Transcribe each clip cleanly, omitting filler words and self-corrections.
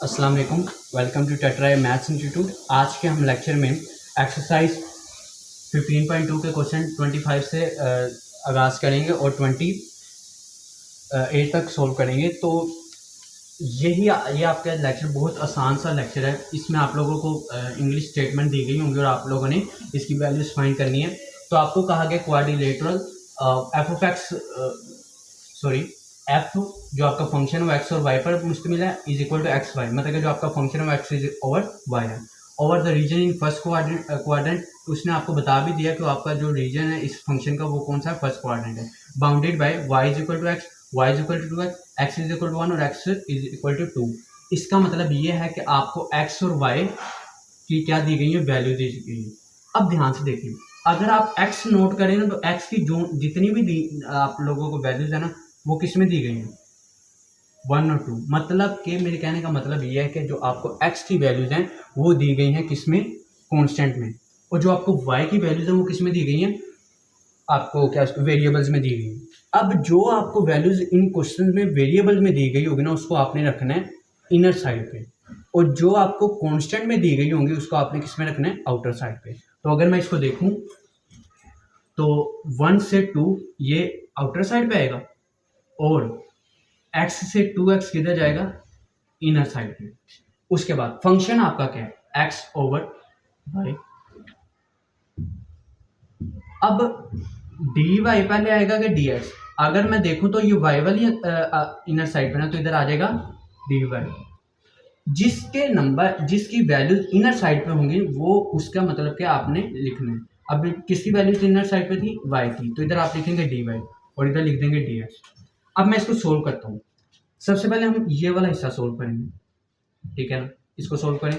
अस्सलाम वालेकुम। Welcome to Tetrai maths institute. आज के हम लेक्चर में एक्सरसाइज 15.2 के क्वेश्चन 25 से आगाज़ करेंगे और 28 तक सोल्व करेंगे। तो ये आपका लेक्चर बहुत आसान सा लेक्चर है। इसमें आप लोगों को इंग्लिश स्टेटमेंट दी गई होंगी और आप लोगों ने इसकी वैल्यूज फाइंड करनी है। तो आपको कहा गया quadrilateral F of x F जो आपका फंक्शन है वो एक्स और वाई पर मुश्तमिल है is equal to x y, मतलब कि जो आपका फंक्शन है वो एक्स इज ओवर वाई है। Over the region in first quadrant उसने आपको बता भी दिया कि आपका जो रीजन है इस फंक्शन का वो कौन सा फर्स्ट क्वाड्रेंट है। Bounded by y is equal to x, y is equal to 2x, x is equal to 1 और एक्स इज इक्वल टू 2। इसका मतलब ये है कि आपको एक्स और वाई की क्या दी गई है, वैल्यू दी गई है। अब ध्यान से देखिए, अगर आप एक्स नोट करें ना तो एक्स की जो जितनी भी दी आप लोगों को वैल्यूज है ना वो किस में दी गई है, 1 और 2। मतलब कि मेरे कहने का मतलब ये है कि जो आपको x की वैल्यूज हैं वो दी गई हैं किस में, कांस्टेंट में, और जो आपको y की वैल्यूज हैं वो किस में दी गई हैं, आपको क्या वेरिएबल्स में दी गई हैं। अब जो आपको वैल्यूज इन क्वेश्चन में वेरिएबल में दी गई होगी ना उसको आपने रखना है इनर साइड पे, और जो आपको कांस्टेंट में दी गई होंगी उसको आपने किस में रखना है, आउटर साइड पे। तो अगर मैं इसको देखूं तो 1 से 2 ये आउटर साइड पे आएगा और x से 2x किधर जाएगा, इनर साइड पे। उसके बाद फंक्शन आपका क्या है, x ओवर वाई। अब dy पहले आएगा कि dx। अगर मैं देखूं तो ये y वाली इनर साइड पे ना तो इधर आ जाएगा dy। जिसके नंबर जिसकी वैल्यूज इनर साइड पे होंगी वो उसका मतलब क्या आपने लिखना है। अब किसकी वैल्यूज इनर साइड पे थी, y की, तो इधर आप लिखेंगे dy और इधर लिख देंगे dx। अब मैं इसको सोल्व करता हूँ। सबसे पहले हम ये वाला हिस्सा सोल्व करेंगे, ठीक है ना। इसको सोल्व करें,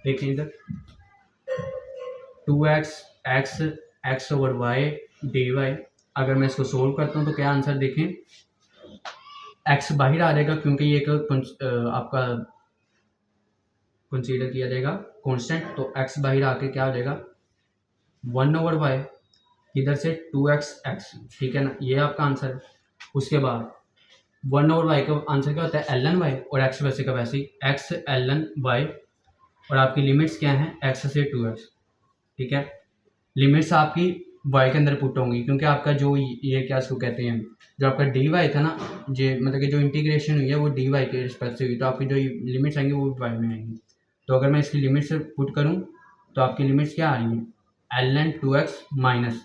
देखिए इधर 2x x x over y d y. अगर मैं इसको सोल्व करता हूँ तो क्या आंसर देखें, x बाहर आ जाएगा क्योंकि ये एक आपका कंसीडर किया जाएगा कांस्टेंट, तो x बाहर आके क्या हो जाएगा 1 ओवर वाई, इधर से 2x x, ठीक है ना, ये आपका आंसर है। उसके बाद 1 ओवर वाई का आंसर क्या होता है ln वाई, और x वैसे का वैसे ही x ln वाई, और आपकी लिमिट्स क्या हैं x से 2x, ठीक है। लिमिट्स आपकी y के अंदर पुट होंगी क्योंकि आपका जो ये क्या इसको कहते हैं, जो आपका dy था ना, जो मतलब कि जो इंटीग्रेशन हुई है वो dy के रिस्पेक्ट से हुई, तो आपकी जो लिमिट्स आएंगी वो y में आएंगी। तो अगर मैं इसकी लिमिट्स पुट करूँ तो आपकी लिमिट्स क्या आ रही है ln 2x माइनस,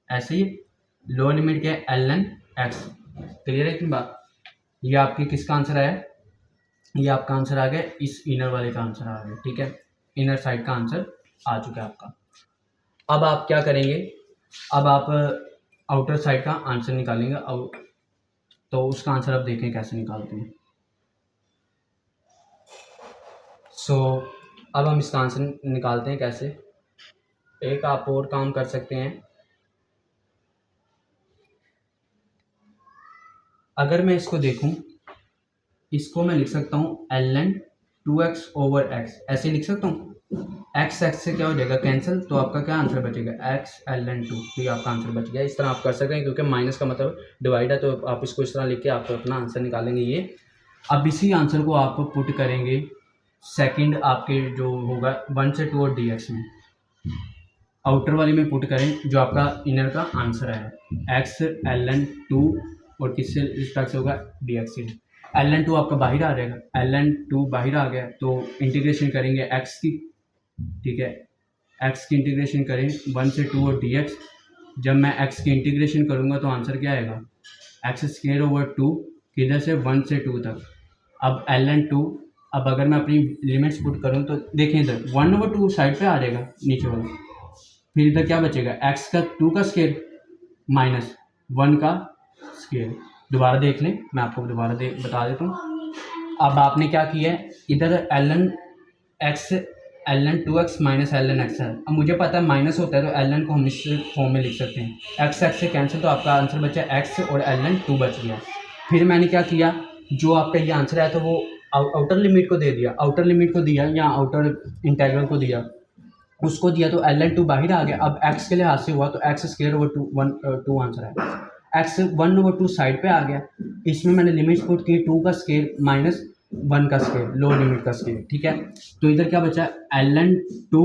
ऐसे ही लोअर लिमिट क्या है ln x। क्लियर है इतनी बात। ये आपकी किसका आंसर आया, ये आपका आंसर आ गया, इस इनर वाले का आंसर आ गया, ठीक है। इनर साइड का आंसर आ चुका है आपका। अब आप क्या करेंगे, अब आप आउटर साइड का आंसर निकालेंगे। तो उसका आंसर अब देखें कैसे निकालते हैं। अब हम इसका आंसर निकालते हैं कैसे। एक आप और काम कर सकते हैं, अगर मैं इसको देखूं, इसको मैं लिख सकता हूँ ln 2x ओवर x, ऐसे लिख सकता हूँ। x x से क्या हो जाएगा कैंसिल, तो आपका क्या आंसर बचेगा x ln 2, तो ये आपका आंसर बच गया। इस तरह आप कर सकते हैं क्योंकि माइनस का मतलब डिवाइड है, तो आप इसको इस तरह लिख के आप अपना आंसर निकालेंगे ये। अब इसी आंसर को आप पुट करेंगे सेकंड आपके जो होगा 1 से 2 और dx में, आउटर वाली में पुट करें जो आपका इनर का आंसर है x ln 2 और किससे रिस्पेक्ट से होगा dx से। ln 2 आपका बाहर आ जाएगा, ln 2 बाहर आ गया तो इंटीग्रेशन करेंगे x की, ठीक है। x की इंटीग्रेशन करें 1 से 2 और dx। जब मैं x की इंटीग्रेशन करूँगा तो आंसर क्या आएगा, एक्स स्क्वायर ओवर 2, किधर से 1 से 2 तक। अब ln 2, अब अगर मैं अपनी लिमिट्स पुट करूँ तो देखें इधर 1 ओवर 2 साइड पे आ जाएगा नीचे वाला, फिर इधर क्या बचेगा x का 2 का स्क्वायर माइनस 1 का स्क्वायर। दोबारा देख लें, मैं आपको दोबारा बता देता हूँ। अब आपने क्या किया है, इधर ln x ln 2x minus ln x है। अब मुझे पता है माइनस होता है तो ln को हम इस फॉर्म में लिख सकते हैं, x x से कैंसिल, तो आपका आंसर बचा x और ln 2 बच गया। फिर मैंने क्या किया, जो आपका ये आंसर आया था वो आउटर लिमिट को दे दिया, आउटर लिमिट को दिया या आउटर इंटीग्रल को दिया, उसको दिया तो ln 2 बाहर आ गया। अब x के लिहाज से हुआ तो x स्क्वायर ओवर 2 आंसर है। x 1 ओवर 2 साइड पे आ गया, इसमें मैंने लिमिट्स पुट की 2 का स्क्वायर माइनस वन का स्केयर, लो लिमिट का स्केयर, ठीक है। तो इधर क्या बचा ln टू,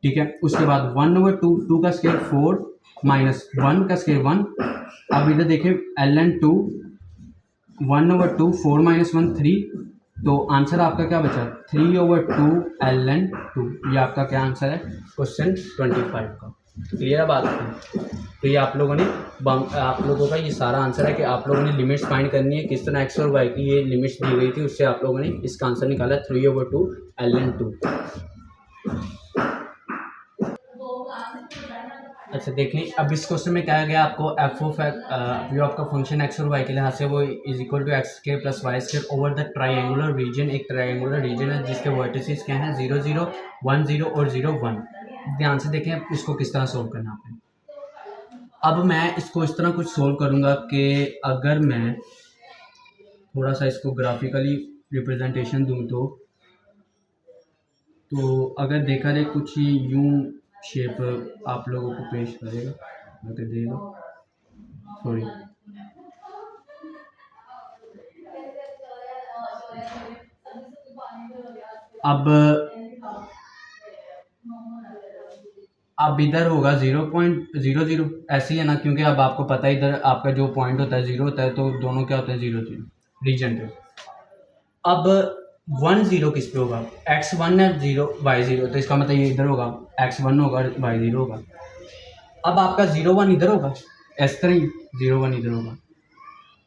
ठीक है। उसके बाद 1/2, टू का स्केयर 4 माइनस 1 का स्केयर 1। अब इधर देखिए ln टू 1/2, 4 माइनस 1 3। तो आंसर आपका क्या बचा 3/2 ln टू। ये आपका क्या आंसर है क्वेश्चन 25 का। क्लियर है बात की। तो ये आप लोगों ने आप लोगों का ये सारा आंसर है कि आप लोगों ने लिमिट्स फाइंड करनी है किस तरह एक्स और वाई की ये लिमिट्स दी गई थी, उससे आप लोगों ने इसका आंसर निकाला 3/2 ln टू। अच्छा देखें, अब इस क्वेश्चन में क्या गया आपको एफ ऑफ जो आपका फंक्शन एक्स और वाई के लिहाज से वो is equal to x square plus y square over the triangular region. एक ट्राइंगुलर रीजन है जिसके वर्टिसेस क्या हैं 0 0 1 0 और 0 1। ध्यान से देखें इसको किस तरह सोल्व करना है आपने। अब मैं इसको इस तरह कुछ सोल्व करूँगा कि अगर मैं थोड़ा सा इसको ग्राफिकली रिप्रेजेंटेशन दूँ तो अगर देखा जाए कुछ यूं शेप आप लोगों को पेश करेगा, अगर देगा सॉरी। अब इधर होगा 0.00 ऐसे ही है ना, क्योंकि अब आपको पता है इधर आपका जो पॉइंट होता है 0 होता है, तो दोनों क्या होते हैं 0 0 रीजन पे। अब 1 0 किस पे होगा x1 है 0 y0, तो इसका मतलब ये इधर होगा x1 होगा y0 होगा। अब आपका 0 1 इधर होगा, इस तरह ही 0 1 इधर होगा।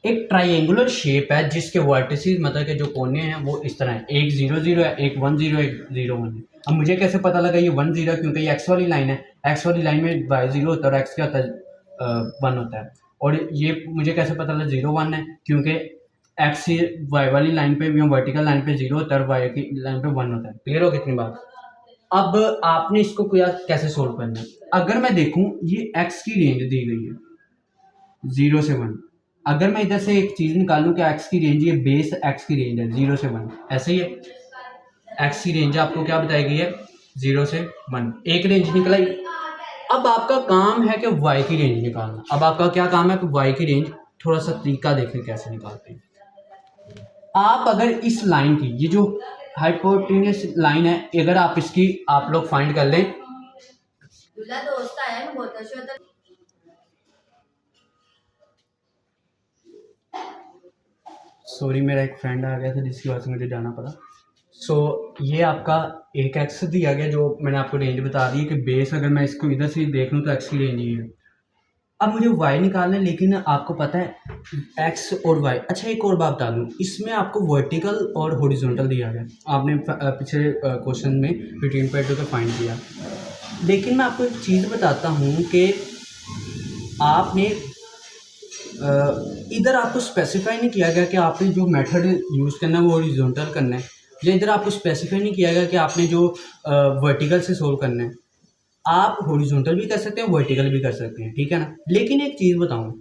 एक ट्राइंगुलर शेप है जिसके वर्टिसेस मतलब के जो कोने हैं वो इस तरह है, एक 0 0 है, एक 1 0, एक 0 1 है। अब मुझे कैसे पता लगा ये 1 0 है, क्योंकि ये एक्स वाली लाइन है, एक्स वाली लाइन में y 0 होता है और एक्स क्या होता है 1 होता है। और ये मुझे कैसे पता लगा 0 1 है, क्योंकि एक्स वाई वाली लाइन पे वर्टिकल लाइन पे 0 होता है और वाई की लाइन पे 1 होता है। क्लियर हो कितनी बात। अब आपने इसको कैसे सोल्व करना है। अगर मैं देखूं ये एक्स की रेंज दी गई है 0 से 1, अगर मैं इधर से एक चीज निकालूं कि एक्स की रेंज, ये बेस एक्स की रेंज है 0 से 1, ऐसे ही है। एक्स की रेंज आपको क्या बताई गई है 0 से 1, एक रेंज निकला। अब आपका काम है कि वाई की रेंज निकालना। अब आपका क्या काम है कि वाई की रेंज, थोड़ा सा तरीका देखें कैसे निकालते हैं। आप अगर इस लाइन की, ये जो हाइपोटेन्यूस लाइन है, अगर आप इसकी आप लोग फाइंड कर लें, सॉरी मेरा एक फ्रेंड आ गया था जिसकी वजह से मुझे जाना पड़ा। ये आपका एक एक्स दिया गया जो मैंने आपको रेंज बता दी है कि बेस अगर मैं इसको इधर से देख लूँ तो एक्स की रेंज ही है। अब मुझे वाई निकालना है, लेकिन आपको पता है एक्स और वाई। अच्छा एक और बात बता दूँ, इसमें आपको वर्टिकल और हॉरिजॉन्टल दिया गया, आपने पिछले क्वेश्चन में बिटवीन पैटो का फाइंड किया। लेकिन मैं आपको एक चीज़ बताता हूँ कि आपने इधर आपको स्पेसिफाई नहीं किया गया कि आपने जो मेथड यूज़ करना है वो हॉरिजॉन्टल करना है, या इधर आपको स्पेसिफाई नहीं किया गया कि आपने जो वर्टिकल से सोल्व करना है। आप हॉरिजॉन्टल भी कर सकते हैं, वर्टिकल भी कर सकते हैं, ठीक है ना। लेकिन एक चीज़ बताऊं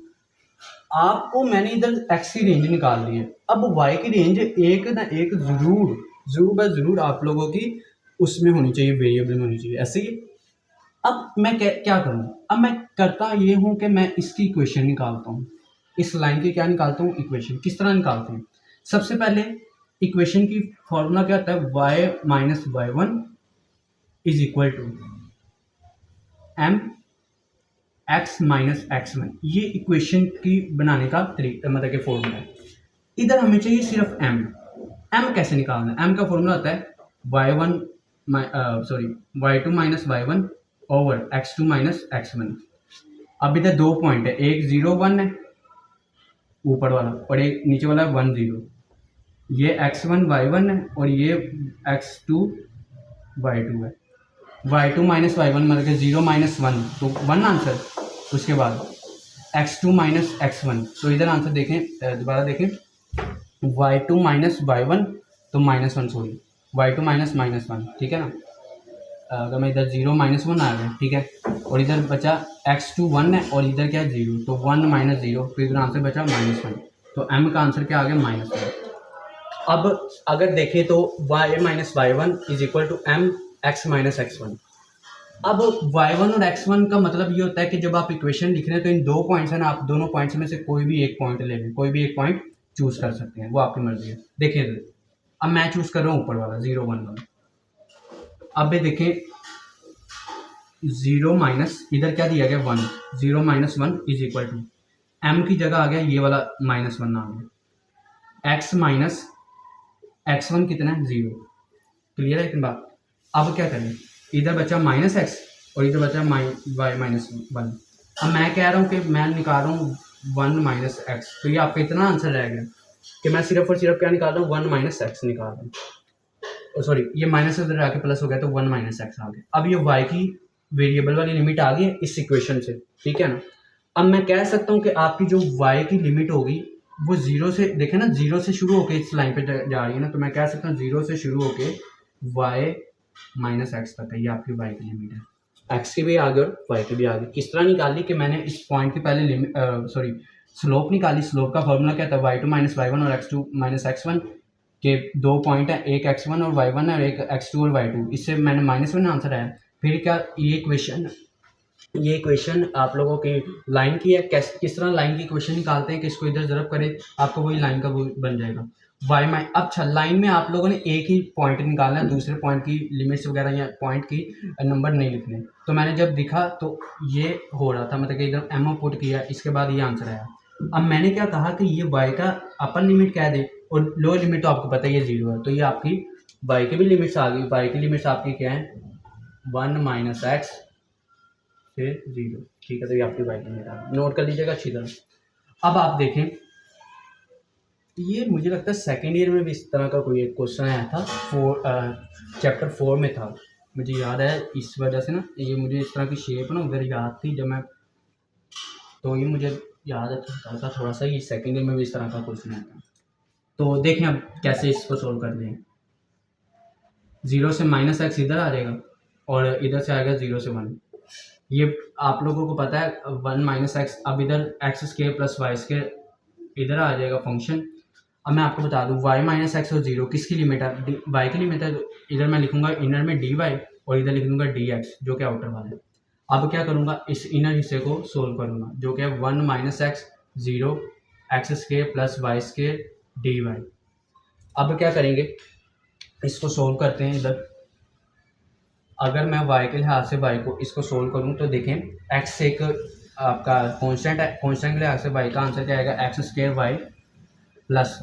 आपको, मैंने इधर एक्स की रेंज निकाल ली है, अब वाई की रेंज एक ना एक ज़रूर आप लोगों की उसमें होनी चाहिए, वेरिएबल में होनी चाहिए, ऐसे ही। अब मैं क्या करूं, अब मैं करता ये हूं कि मैं इसकी इक्वेशन निकालता हूं, इस लाइन की क्या निकालता हूं इक्वेशन। किस तरह निकालते हैं, सबसे पहले इक्वेशन की फॉर्मूला क्या होता है, y minus y one is equal to m x minus x one. ये इक्वेशन की बनाने का तरीका मतलब कि फॉर्मूला है। इधर हमें चाहिए सिर्फ m। m कैसे निकालना है, m का फॉर्मूला होता है y1 y2 minus y one over x2 minus x one. अब इधर दो पॉइंट है, एक 0 1 है ऊपर वाला और एक नीचे वाला 1 0। ये x1 y1 है और ये x2 y2 है। y2 माइनस वाई वन मतलब 0 माइनस 1 तो 1 आंसर। उसके बाद x2 माइनस एक्स वन, तो इधर आंसर देखें, दोबारा देखें, y2 माइनस वाई वन तो -1 सॉरी y2 माइनस -1, ठीक है ना। अगर मैं इधर 0 -1 आ गया, ठीक है, और इधर बचा x2 1 है और इधर क्या है 0, तो 1 माइनस 0, तो इधर आंसर बचा -1, तो m का आंसर क्या आ गया -1। अब अगर देखें तो y minus y one is equal to m x minus x one. अब y1 और x1 का मतलब ये होता है कि जब आप इक्वेशन लिख रहे हैं तो इन दो पॉइंट्स हैं ना, आप दोनों पॉइंट्स में से कोई भी एक पॉइंट ले लें, कोई भी एक पॉइंट चूज कर सकते हैं, वो आपकी मर्जी है। देखिए अब मैं चूज़ कर रहा हूँ ऊपर वाला 0 1 1। अब ये देखें 0 माइनस इधर क्या दिया गया 1, 0 minus 1 is equal to m की जगह आ गया ये वाला -1 आ गया, x माइनस x1 कितना है 0। क्लियर है इतनी बात। अब क्या करें, इधर बचा -x और इधर बचा y माइनस 1। अब मैं कह रहा हूँ कि मैं निकाल रहा हूँ 1 माइनस एक्स, तो ये आपका इतना आंसर रह गया कि मैं सिर्फ और सिर्फ क्या निकाल रहा हूँ 1 माइनस एक्स निकाल रहा हूँ। सॉरी, ये माइनस इधर आके प्लस हो गया तो 1 माइनस एक्स आ गया। अब ये y की वेरिएबल वाली लिमिट आ गई है इस इक्वेशन से, ठीक है ना। अब मैं कह सकता हूँ कि आपकी जो y की लिमिट होगी वो 0 से, देखें ना 0 से शुरू होके इस लाइन पे जा रही है ना, तो मैं कह सकता हूँ 0 से शुरू होके y माइनस एक्स तक है, ये आपकी y की लिमिट है। एक्स की भी आगे और वाई की भी आगे। किस तरह निकाली कि मैंने इस पॉइंट की पहले लिमिट स्लोप निकाली। स्लोप का फॉर्मूला क्या था, y2 माइनस वाई वन और x2 माइनस x1 के दो पॉइंट है, एक x1 और y1 है और एक x2 और y2, इससे मैंने -1 आंसर आया। फिर क्या ये क्वेश्चन आप लोगों की लाइन की है, किस तरह लाइन की क्वेश्चन निकालते हैं कि इसको इधर ज़रब करें आपको वही लाइन का वो बन जाएगा वाई माइ। अच्छा, लाइन में आप लोगों ने एक ही पॉइंट निकालना है, दूसरे पॉइंट की लिमिट्स वगैरह या पॉइंट की नंबर नहीं लिखने। तो मैंने जब दिखा तो ये हो रहा था, मतलब कि इधर एम पुट किया, इसके बाद ये आंसर आया। अब मैंने क्या कहा कि ये वाई का अपर लिमिट कह दे और लोअर लिमिट तो आपको पता है ये 0 है, तो ये आपकी वाई की भी लिमिट्स आ गई। वाई की लिमिट्स आपकी क्या है 1 माइनस एक्स से 0, ठीक है। तो ये आपकी वाई की लिमिट आ गई, नोट कर लीजिएगा अच्छी तरह। अब आप देखें, ये मुझे लगता है सेकेंड ईयर में भी इस तरह का कोई एक क्वेश्चन आया था, चैप्टर 4 में था, मुझे याद है। इस वजह से ना ये मुझे इस तरह की शेप ना उधर याद थी जब मैं, तो ये मुझे याद था थोड़ा सा, ये सेकेंड ईयर में भी इस तरह का क्वेश्चन आया था। तो देखें अब कैसे इसको सोल्व कर दें। 0 से माइनस एक्स इधर आ जाएगा और इधर से आएगा 0 से 1। ये आप लोगों को पता है 1 माइनस एक्स, अब इधर x square plus y square इधर आ जाएगा फंक्शन। अब मैं आपको बता दूं y माइनस एक्स और 0 किसकी लिमिट है, y की लिमिट है। तो इधर मैं लिखूंगा इनर में dy और इधर लिख दूंगा dx जो कि आउटर वाला है। अब क्या करूंगा, इस इनर हिस्से को सोल्व करूंगा जो कि है 1 minus x 0 x square plus y square dy। अब क्या करेंगे, इसको सोल्व करते हैं। इधर अगर मैं y के लिहाज से y को इसको सोल्व करूं तो देखें x एक आपका कांस्टेंट है, कांस्टेंट के लिहाज से y का आंसर क्या आएगा x square y plus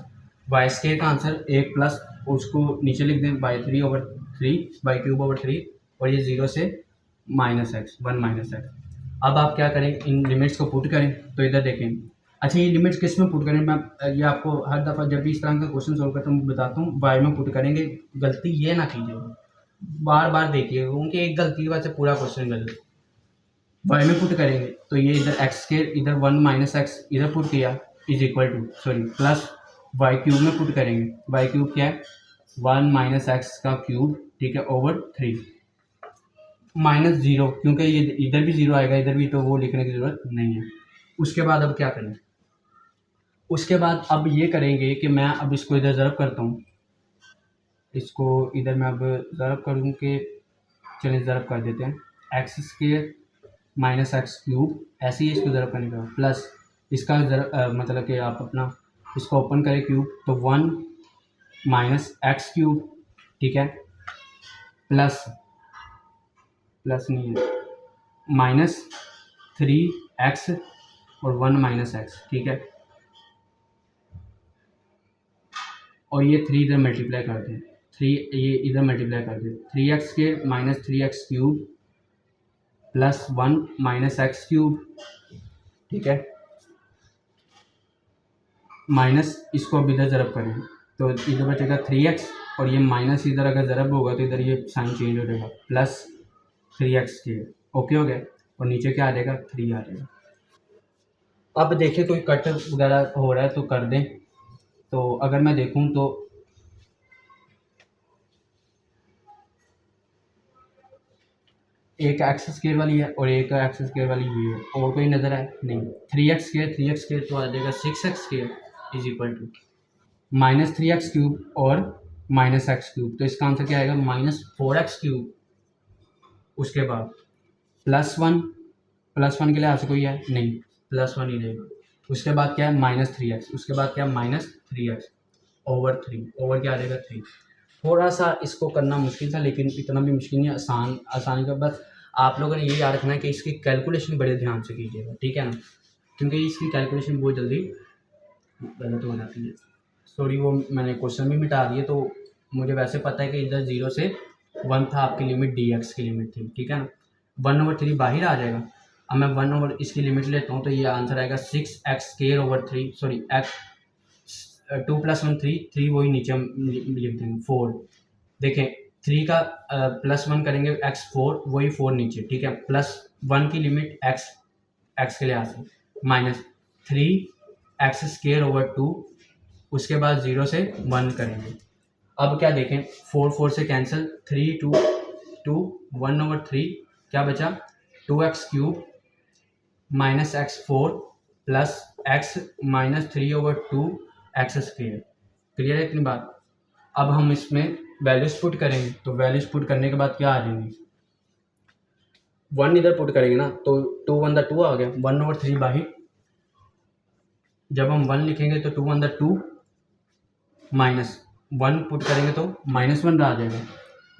y square का आंसर 1 प्लस उसको नीचे लिख दें बाई 3/3 बाई क्यूब ओवर 3 और ये 0 से माइनस एक्स 1 माइनस एक्स। अब आप क्या करें, इन लिमिट्स को पुट करें। तो इधर देखें, अच्छा ये लिमिट्स किस में पुट करें, मैं ये आपको हर दफ़ा जब भी इस तरह का क्वेश्चन सोल्व करता हूँ बताता हूँ, वाई में पुट करेंगे। गलती ये ना कीजिएगा, बार बार देखिए क्योंकि एक गलती की वजह से पूरा क्वेश्चन गलत। वाई में पुट करेंगे तो ये इधर एक्स के इधर 1 माइनस एक्स इधर पुट किया is equal to sorry plus y cube में पुट करेंगे। वाई क्यूब क्या है 1 माइनस एक्स का क्यूब, ठीक है, ओवर 3 माइनस 0 क्योंकि ये इधर भी 0 आएगा इधर भी, तो वो लिखने की ज़रूरत नहीं है। उसके बाद अब क्या करें, उसके बाद अब ये करेंगे कि मैं अब इसको इधर ज़रब करता हूँ, इसको इधर मैं अब ज़रब करूँ कि चलिए ज़रब कर देते हैं x square minus x cube, ऐसे ही इसको ज़रब करने का प्लस इसका मतलब कि आप अपना इसको ओपन करें क्यूब तो 1 माइनस एक्स क्यूब, ठीक है, प्लस प्लस नहीं है -3x और 1 माइनस एक्स, ठीक है, और ये 3 इधर मल्टीप्लाई कर दें, 3 ये इधर मल्टीप्लाई कर दें 3x के minus 3x cube plus 1 minus x cube, ठीक है, माइनस इसको अब इधर ज़रब करें तो इधर बचेगा 3x और ये माइनस इधर अगर ज़रब होगा तो इधर ये साइन चेंज हो जाएगा प्लस 3x के, ओके हो गया, और नीचे क्या आ जाएगा 3 आ जाएगा। अब देखिए कोई कट वगैरह हो रहा है तो कर दें। तो अगर मैं देखूं तो एक एक्स स्क्वायर वाली है और एक एक्स स्क्वायर वाली ये है, और कोई नज़र है नहीं। 3x स्क्वायर तो आ जाएगा 6x square is equal to -3x cube और माइनस एक्स क्यूब, तो इसका आंसर क्या आएगा -4x क्यूब। उसके बाद +1 के लिए आपसे कोई है नहीं, +1 ही रहेगा। उसके बाद क्या है -3x, उसके बाद क्या है -3x 3 ओवर क्या आ जाएगा 3। थोड़ा सा इसको करना मुश्किल था, लेकिन इतना भी मुश्किल नहीं, आसानी का। बस आप लोगों ने ये याद रखना है कि इसकी कैलकुलेशन बड़े ध्यान से कीजिएगा, ठीक है ना, क्योंकि इसकी कैलकुलेशन बहुत जल्दी गलत हो जाती है। सॉरी, वो मैंने क्वेश्चन भी मिटा दिए, तो मुझे वैसे पता है कि इधर 0 से 1 था आपकी लिमिट, dx की लिमिट थी, ठीक है ना। 1/3 बाहर आ जाएगा। अब मैं 1 ओवर इसकी लिमिट लेता हूँ, तो ये आंसर आएगा 6x²/3, सॉरी x 2 + 1 3, 3 वही नीचे हम लिख देंगे 4। देखें 3 का +1 करेंगे x4, वही 4 नीचे, ठीक है। +1 की लिमिट x के लिहाज से -3x²/2, उसके बाद 0 से 1 करेंगे। अब क्या देखें, 4 से कैंसिल, 3 2 2 1/3 क्या बचा, 2x³ -x4 plus x -3/2 x²। Clear है इतनी बात। अब हम इसमें वैल्यूज पुट करेंगे, तो वैल्यूज पुट करने के बाद क्या आ जाएंगे, 1 इधर पुट करेंगे ना, तो 2 1 2 आ गया, 1/3 बाहर। जब हम 1 लिखेंगे तो 2 1 2 -1 पुट करेंगे तो -1 आ जाएगा।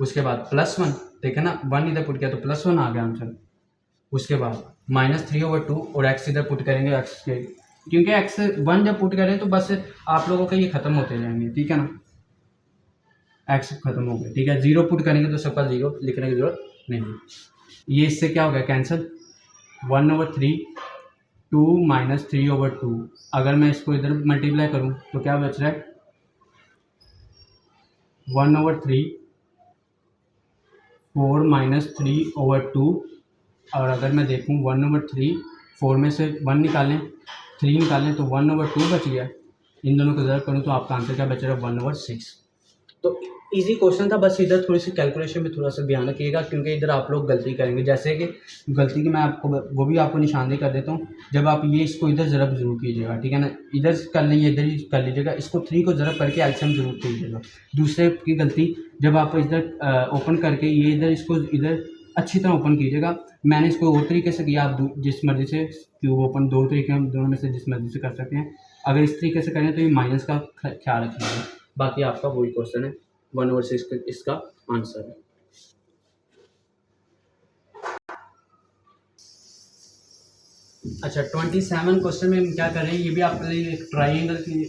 उसके बाद +1, देखें ना, 1 इधर पुट किया तो +1 आ गया आंसर। उसके बाद -3/2 और x इधर पुट करेंगे, x के, क्योंकि x1 जब पुट करें तो बस आप लोगों का ये ख़त्म होते जाएंगे, ठीक है ना, x खत्म हो गया, ठीक है। 0 पुट करेंगे तो सबका 0 लिखने की जरूरत नहीं है। ये इससे क्या हो गया कैंसिल, 1/3 2 -3/2। अगर मैं इसको इधर मल्टीप्लाई करूं तो क्या बच रहा है, 1/3 4 -3/2। और अगर मैं देखूं 1/3, 4 में से 1 निकालें, 3 निकालें तो 1/2 बच गया। इन दोनों को ज़रा करूं तो आपका आंसर क्या बच रहा है, 1/6। तो इजी क्वेश्चन था, बस इधर थोड़ी सी कैलकुलेशन में थोड़ा सा ध्यान रखिएगा, क्योंकि इधर आप लोग गलती करेंगे। जैसे कि गलती की मैं आपको वो भी आपको निशानदेही कर देता हूँ। जब आप ये इसको इधर ज़रब जरूर कीजिएगा, ठीक है ना, इधर कर लीजिए, इधर ही कर लीजिएगा, इसको 3 को ज़रब करके एल्सियम जरूर कीजिएगा। दूसरे की गलती, जब आप इधर ओपन करके ये इधर इसको इधर अच्छी तरह ओपन कीजिएगा। मैंने इसको और तरीके से किया, आप जिस मर्ज़ी से क्यूब ओपन, 2 तरीके हम दोनों में से जिस मर्ज़ी से कर सकते हैं। अगर इस तरीके से करें तो ये माइनस का ख्याल रखिएगा। बाकी आपका वही क्वेश्चन है, 1/6 इसका आंसर है। अच्छा, 27 क्वेश्चन में हम क्या कर रहे हैं, ये भी आपके लिए एक ट्राइंगल की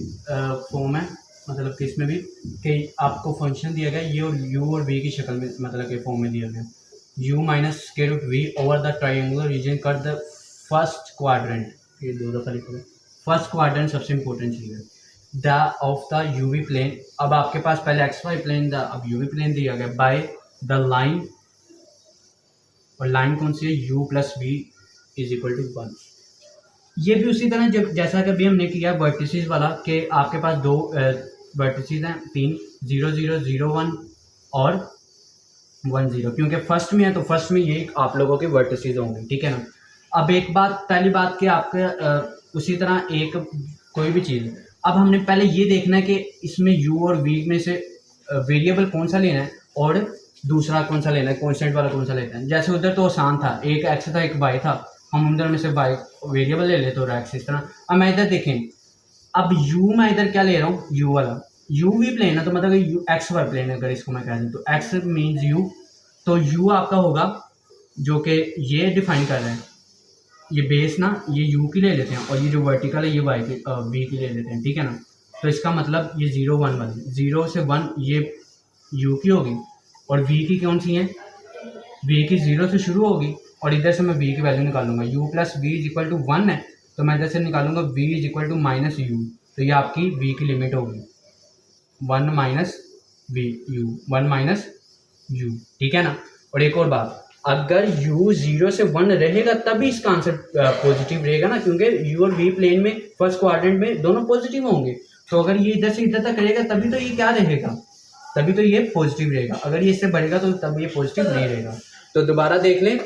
फॉर्म है, मतलब कि इसमें भी कि आपको फंक्शन दिया गया ये और u और v की शक्ल में, मतलब के फॉर्म में दिया गया, u -√v over the triangular region cut the first quadrant. ये 2 दफ़ा लिखा है, फर्स्ट क्वाड्रेंट सबसे इंपॉर्टेंट चीज़ है, the of the UV plane. अब आपके पास पहले XY प्लेन था, अब यूवी प्लेन दिया गया, बाय द लाइन, और लाइन कौन सी है, u + v = 1। ये भी उसी तरह जब जैसा कि अभी हमने किया वर्टिसेस वाला, कि आपके पास 2 वर्टिसेस हैं, 3 0 0 0 1 और 1 0, क्योंकि फर्स्ट में है तो फर्स्ट में ये आप लोगों के वर्टिसेस होंगे, ठीक है ना। अब एक बात, पहली बात कि आपके उसी तरह एक कोई भी चीज़, अब हमने पहले ये देखना है कि इसमें u और v में से वेरिएबल कौन सा लेना है और दूसरा कौन सा लेना है, कॉन्स्टेंट वाला कौन सा लेना है। जैसे उधर तो आसान था, एक x था एक y था, हम उधर में से y वेरिएबल ले लेते और x इस तरह। अब मैं इधर देखें, अब u मैं इधर क्या ले रहा हूँ, u वाला, u भी प्लेन है तो मतलब एक्स वाई प्लेन है, अगर इसको मैं कह दूँ तो x मीन्स u, तो u आपका होगा जो कि ये डिफाइन कर रहे हैं, ये बेस ना, ये u की ले लेते हैं, और ये जो वर्टिकल है ये y की v की ले लेते हैं, ठीक है ना। तो इसका मतलब ये 0 1 वाली, 0 से 1 ये u की होगी, और v की कौन सी है, v की 0 से शुरू होगी, और इधर से मैं v की वैल्यू निकालूंगा, u + v = 1 है, तो मैं इधर से निकालूंगा v = -u, तो ये आपकी v की लिमिट होगी, 1 -u, ठीक है ना। और एक और बात, अगर u 0 से 1 रहेगा तभी इसका आंसर पॉजिटिव रहेगा ना, क्योंकि u और v प्लेन में फर्स्ट क्वाड्रेंट में दोनों पॉजिटिव होंगे। तो अगर ये इधर से इधर तक रहेगा तभी तो ये क्या रहेगा, तभी तो ये पॉजिटिव रहेगा। अगर ये इससे बढ़ेगा तो तब ये पॉजिटिव नहीं रहेगा। तो दोबारा देख लें,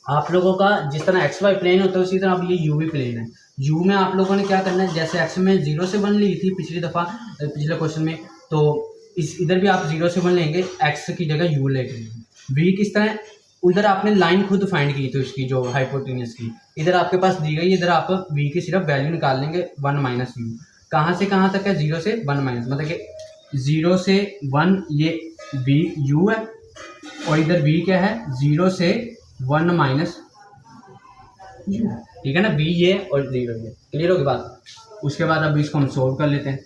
आप लोगों का जिस तरह XY प्लेन होता है उसी तरह अब ये UV प्लेन है। U में आप लोगों ने क्या करना है, जैसे x में 0 से 1 ली थी पिछली दफ़ा, पिछले क्वेश्चन में, तो इस इधर भी आप 0 से 1 लेंगे, x की जगह u लेंगे। v किस तरह, उधर आपने लाइन खुद फाइंड की थी उसकी, जो हाइपोटेन्यूज की, इधर आपके पास दी गई, इधर आप v की सिर्फ वैल्यू निकाल लेंगे, 1 - u। कहाँ से कहाँ तक है, 0 से 1 माइनस, मतलब कि 0 से 1 ये v u है, और इधर v क्या है, 0 से 1 माइनस u, ठीक है ना, v ये और 0 ये, क्लियर होगी बात। उसके बाद अब इसको हम सोल्व कर लेते हैं।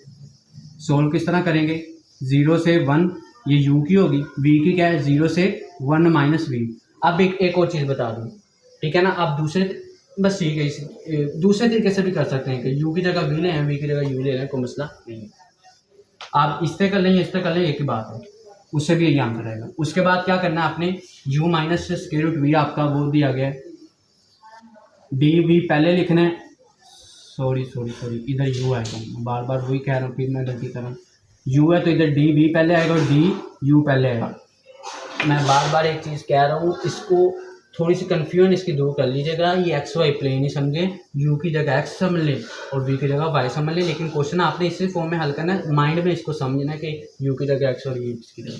सोल्व किस तरह करेंगे, 0 से 1 ये u की होगी, v की क्या है, 0 से 1 माइनस v। अब एक और चीज़ बता दूँ, ठीक है ना, आप दूसरे, बस ठीक है, इस दूसरे तरीके से भी कर सकते हैं कि u की जगह v ले हैं, v की जगह u ले लें, कोई मसला नहीं है। आप इस पे कर लें, इस पे कर लें, एक ही बात है, उससे भी यही आंसर रहेगा। उसके बाद क्या करना है आपने, u minus square root v आपका वो दिया गया है, dv पहले लिखना है, सॉरी इधर u आएगा, बार बार वही कह रहा हूँ, फिर मैं गलती कर रहा हूँ, u है तो इधर dv पहले आएगा और du पहले आएगा। मैं बार बार एक चीज़ कह रहा हूँ, इसको थोड़ी सी कन्फ्यूजन इसकी दूर कर लीजिएगा, ये एक्स वाई प्लेन ही समझे, u की जगह x समझ लें और v की जगह y समझ लें, लेकिन क्वेश्चन आपने इसी फॉर्म में हल करना है, माइंड में इसको समझना है कि u की जगह x और v की जगह।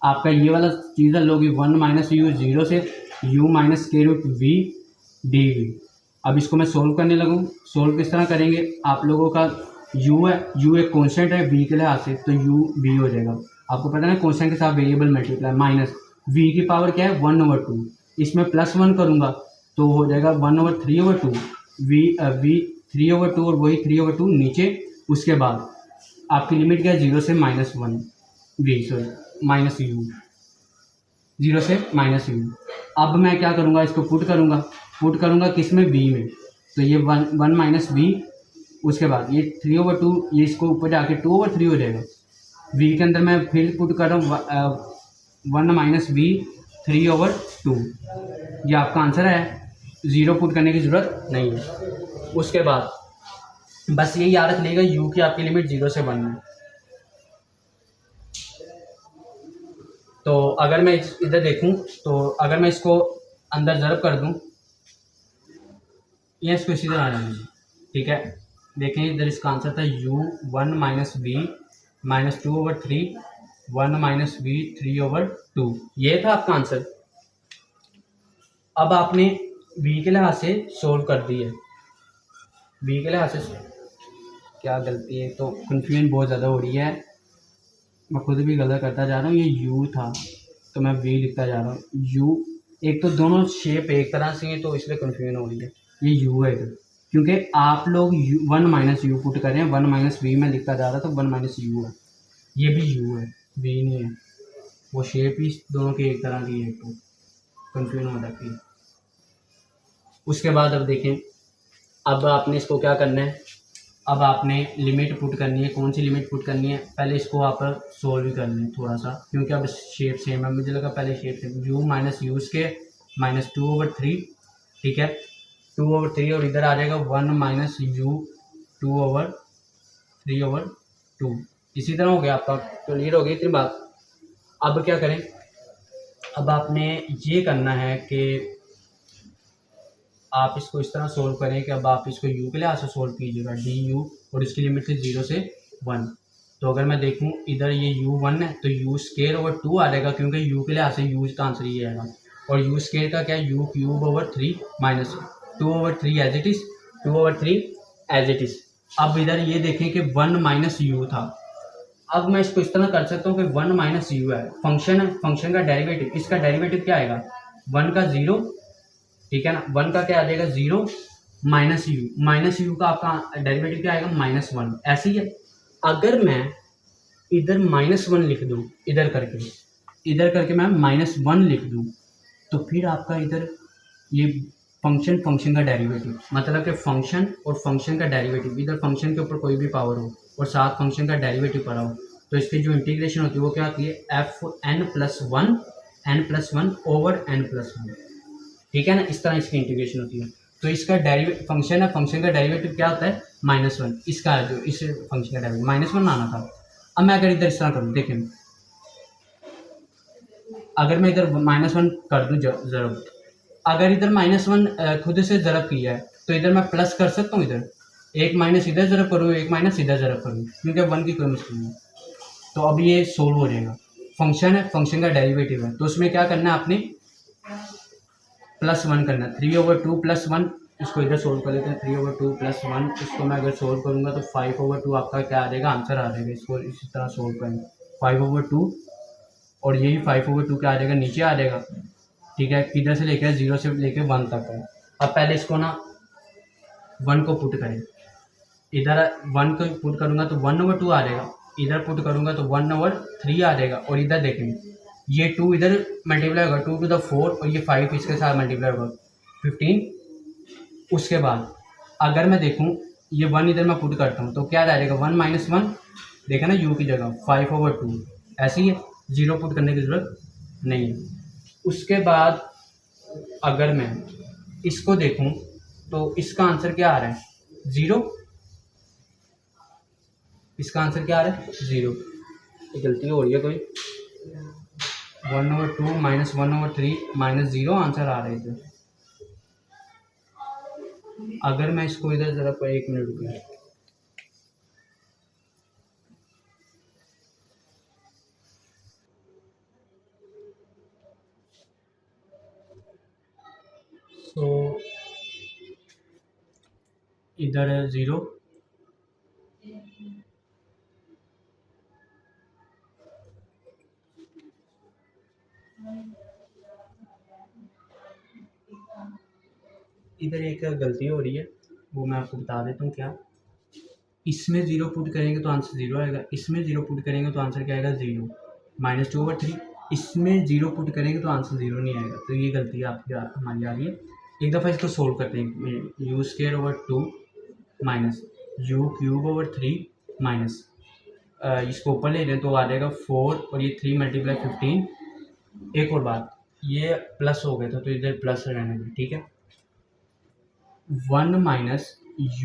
आपका ये वाला चीज़ लोगी 1 माइनस यू, 0 से u minus square root v dv। अब इसको मैं सोल्व करने लगूँ, सोल्व किस तरह करेंगे, आप लोगों का u है, u एक कॉन्स्टेंट है v के लिहाज से, तो u v हो जाएगा। आपको पता है ना, कॉन्स्टेंट के साथ वेरिएबल मल्टीप्लाई, माइनस v की पावर क्या है 1/2, इसमें +1 करूँगा तो हो जाएगा 1/3/2, v 3/2 और वही 3/2 नीचे। उसके बाद आपकी लिमिट क्या है, 0 से -1 v, सॉरी माइनस u, 0 से -u। अब मैं क्या करूँगा, इसको पुट करूँगा किस में, v में, तो ये 1 माइनस v, उसके बाद ये 3/2, ये इसको ऊपर जाके 2/3 हो जाएगा। v के अंदर मैं फिर पुट कर रहा हूँ 1 माइनस v 3/2, ये आपका आंसर है, 0 पुट करने की ज़रूरत नहीं है। उसके बाद बस ये याद रख लेगा, u की आपकी लिमिट 0 से 1 है। तो अगर मैं इधर देखूं, तो अगर मैं इसको अंदर ज़रब कर दूं, ये इसको इसी तरह आ जाएंगे, ठीक है। देखें इधर इसका आंसर था u 1 minus v minus 2/3, 1 minus v 3/2, ये था आपका आंसर। अब आपने v के लिहाज से सोल्व कर दी है, v के लिहाज से क्या गलती है, तो कन्फ्यूजन बहुत ज़्यादा हो रही है, मैं खुद भी गलत करता जा रहा हूँ, ये u था तो मैं v लिखता जा रहा हूँ, u, एक तो दोनों शेप एक तरह से हैं तो इसलिए कन्फ्यूजन हो रही है, ये u है इधर, क्योंकि आप लोग 1 माइनस यू पुट कर रहे हैं, 1 माइनस वी में लिखता जा रहा था, 1 माइनस यू है, ये भी u है, v नहीं है, वो शेप ही दोनों की एक तरह की है, तो कन्फ्यूजन हो जाती है। उसके बाद अब देखें, अब आपने इसको क्या करना है, अब आपने लिमिट पुट करनी है, कौन सी लिमिट पुट करनी है, पहले इसको आप सोल्व कर लें थोड़ा सा, क्योंकि अब शेप सेम है, मुझे लगा पहले shape same, u minus you square minus 2/3, ठीक है, 2/3 और इधर आ जाएगा 1 माइनस यू 2/3/2, इसी तरह हो गया आपका, क्लियर हो गई इतनी बात। अब क्या करें, अब आपने ये करना है कि आप इसको इस तरह सोल्व करें कि अब आप इसको u के लिहाज से सोल्व कीजिएगा, du, और इसकी लिमिट है 0 से 1। तो अगर मैं देखूं इधर ये u1 है तो u स्क्वायर ओवर 2 आ जाएगा, क्योंकि u के लिहाज से u का आंसर ये आएगा, और u स्क्वायर का क्या है, u cube over 3 minus 2/3 as it is, 2/3 as it is. अब इधर ये देखें कि 1 माइनस यू था, अब मैं इसको इस तरह कर सकता हूँ कि 1 माइनस यू है, फंक्शन है, फंक्शन का डेरिवेटिव, इसका डेरिवेटिव क्या आएगा, 1 का 0, ठीक है ना, 1 का क्या आ जाएगा 0 माइनस यू का आपका डेरिवेटिव क्या आएगा -1, ऐसे ही है। अगर मैं इधर -1 लिख दूँ, इधर करके मैं -1 लिख दूँ, तो फिर आपका इधर ये फंक्शन का डेरिवेटिव, मतलब कि फंक्शन और फंक्शन का डेरिवेटिव, इधर फंक्शन के ऊपर कोई भी पावर हो और साथ फंक्शन का डेरिवेटिव पड़ा हो, तो इसकी जो इंटीग्रेशन होती है वो क्या होती है, n+1 ओवर n+1, ठीक है ना, इस तरह इसकी इंटीग्रेशन होती है। तो इसका फंक्शन है, फंक्शन का डेरिवेटिव क्या होता है -1, इसका जो इस फंक्शन का डेरिवेटिव -1 आना था। अब मैं अगर इधर इस तरह करूँ, देखें अगर मैं इधर -1 कर दूँ ज़रूर, अगर इधर -1 खुद से ज़रब किया है तो इधर मैं प्लस कर सकता हूँ, इधर एक माइनस इधर ज़रब करूँ, एक माइनस इधर ज़रब करूँ, क्योंकि 1 की कोई मुश्किल नहीं। तो अब ये सोल्व हो जाएगा, फंक्शन है, फंक्शन का डेरिवेटिव है, तो उसमें क्या करना है आपने +1 करना है, 3/2 +1 इसको इधर सोल्व कर लेते हैं 3/2 प्लस 1, इसको मैं अगर सोल्व करूँगा तो 5/2 आपका क्या आ जाएगा, आंसर आ जाएगा। इसको इसी तरह सोल्व करेंगे 5/2 और यही 5/2 क्या आ जाएगा, नीचे आ जाएगा। ठीक है, किधर से लेकर 0 से लेकर 1 तक है। अब पहले इसको ना 1 को पुट करें, इधर 1 को पुट करूँगा तो 1/2 आ जाएगा, इधर पुट करूँगा तो 1/3 आ जाएगा। और इधर देखेंगे ये 2 इधर मल्टीप्लाई होगा 2 to the 4 और ये 5 इसके साथ मल्टीप्लाई होगा 15। उसके बाद अगर मैं देखूँ ये 1 इधर मैं पुट करता हूँ तो क्या आ जाएगा 1 - 1, देखा ना यू की जगह 5/2 ऐसे ही है, 0 पुट करने की ज़रूरत नहीं है। उसके बाद अगर मैं इसको देखूँ तो इसका आंसर क्या आ रहा है, 0। इसका आंसर क्या आ रहा है, 0। ये गलती हो रही है कोई, 1/2 - 1/3 -0 आंसर आ रहे थे। अगर मैं इसको इधर ज़रा पर 1 मिनट रुकिए, तो इधर 0, इधर एक गलती हो रही है वो मैं आपको बता देता हूँ क्या। इसमें 0 पुट करेंगे तो आंसर 0 आएगा, इसमें 0 पुट करेंगे तो आंसर क्या आएगा, 0 -2/3। इसमें 0 पुट करेंगे तो आंसर 0 नहीं आएगा। तो ये गलती आपकी हमारी आ रही है। एक दफ़ा इसको सोल्व करते हैं, u²/2 माइनस u³/3 माइनस इसको ऊपर ले लें तो आ जाएगा 4 और ये 3 × 15। एक और बात, ये प्लस हो गया था तो इधर प्लस रहने दें, ठीक है। 1 -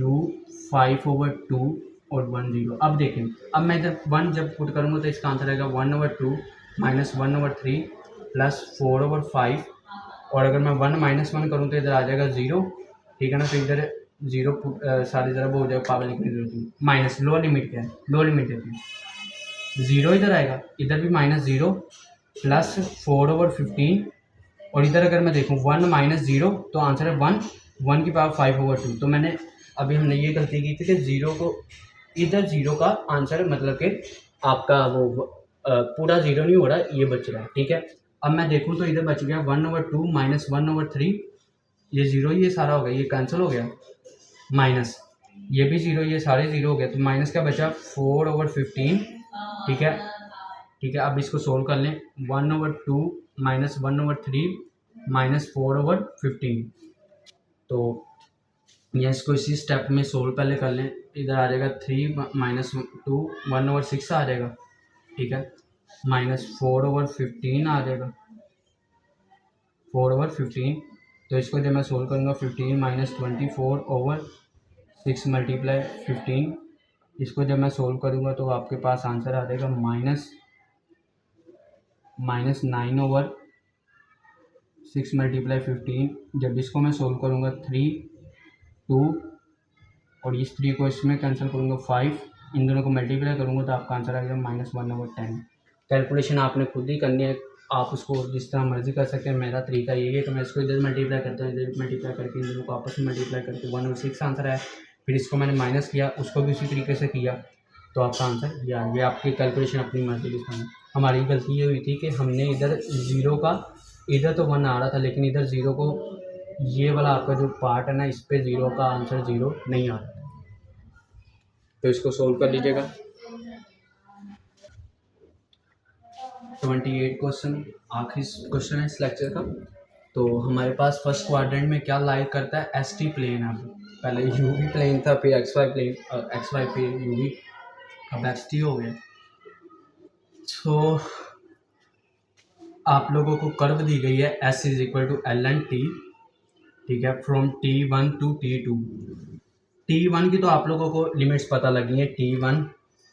u5/2 और 1 0। अब देखें, अब मैं इधर 1 जब पुट करूँगा तो इसका आंसर आएगा 1/2 - 1/3 प्लस 4/5। और अगर मैं 1 - 1 करूँ तो इधर आ जाएगा 0, ठीक है ना। तो इधर 0 पुट सारी तरफ हो जाएगा, पावर लिखने की जरूरत नहीं। माइनस लो लिमिट क्या है, लो लिमिट देती है 0 इधर आएगा, इधर भी -0 प्लस 4/15। और इधर अगर मैं देखूँ 1 - 0 तो आंसर है 1 की पावर 5/2। तो मैंने अभी हमने ये गलती की थी कि 0 को इधर 0 का आंसर मतलब कि आपका वो पूरा 0 नहीं हो रहा, ये बच रहा है, ठीक है। अब मैं देखूँ तो इधर बच गया 1/2 - 1/3, ये 0 ये सारा हो गया, ये कैंसिल हो गया, माइनस ये भी 0 ये सारे 0 हो गया। तो माइनस क्या बचा 4/15, ठीक है। ठीक है, अब इसको सोल्व कर लें 1/2 - 1/3 -4/15। तो या इसको इसी स्टेप में सोल्व पहले कर लें। इधर आ जाएगा 3 - 2 1/6 आ जाएगा, ठीक है। -4/15 आ जाएगा 4/15। तो इसको जब मैं सोल्व करूँगा 15 - 24/6 × 15। इसको जब मैं सोल्व करूँगा तो आपके पास आंसर आ जाएगा -9/6 × 15। जब इसको मैं सोल्व करूँगा 3 2 और इस 3 को इसमें कैंसिल करूँगा 5, इन दोनों को मल्टीप्लाई करूँगा तो आपका आंसर आ जाएगा -1/10। कैलकुलेशन आपने खुद ही करनी है, आप उसको जिस तरह मर्जी कर सकते हैं। मेरा तरीका यही है कि मैं इसको इधर मल्टीप्लाई करता हूँ, इधर मल्टीप्लाई करके इन दोनों को आपस में मल्टीप्लाई करके 1/6 आंसर है। फिर इसको मैंने माइनस किया, उसको भी उसी तरीके से किया, तो आपका आंसर ये आ गया। आपकी कैलकुलेशन अपनी मर्जी की करना। हमारी गलती ये हुई थी कि हमने इधर 0 का, इधर तो 1 आ रहा था लेकिन इधर 0 को, ये वाला आपका जो पार्ट है ना, इस पे 0 का आंसर 0 नहीं आ रहा। तो इसको सोल्व कर लीजिएगा। 28 क्वेश्चन, आखिरी क्वेश्चन है इस लेक्चर का। तो हमारे पास फर्स्ट क्वाड्रेंट में क्या लाई करता है, एस टी प्लेन है। पहले यू वी प्लेन था, फिर x y plane, x y पे यू वी, अब एक्स टी हो गया। तो आप लोगों को कर्व दी गई है एस = ln t, ठीक है, from T1 to T2। T1 की तो आप लोगों को लिमिट्स पता लगी हैं, T1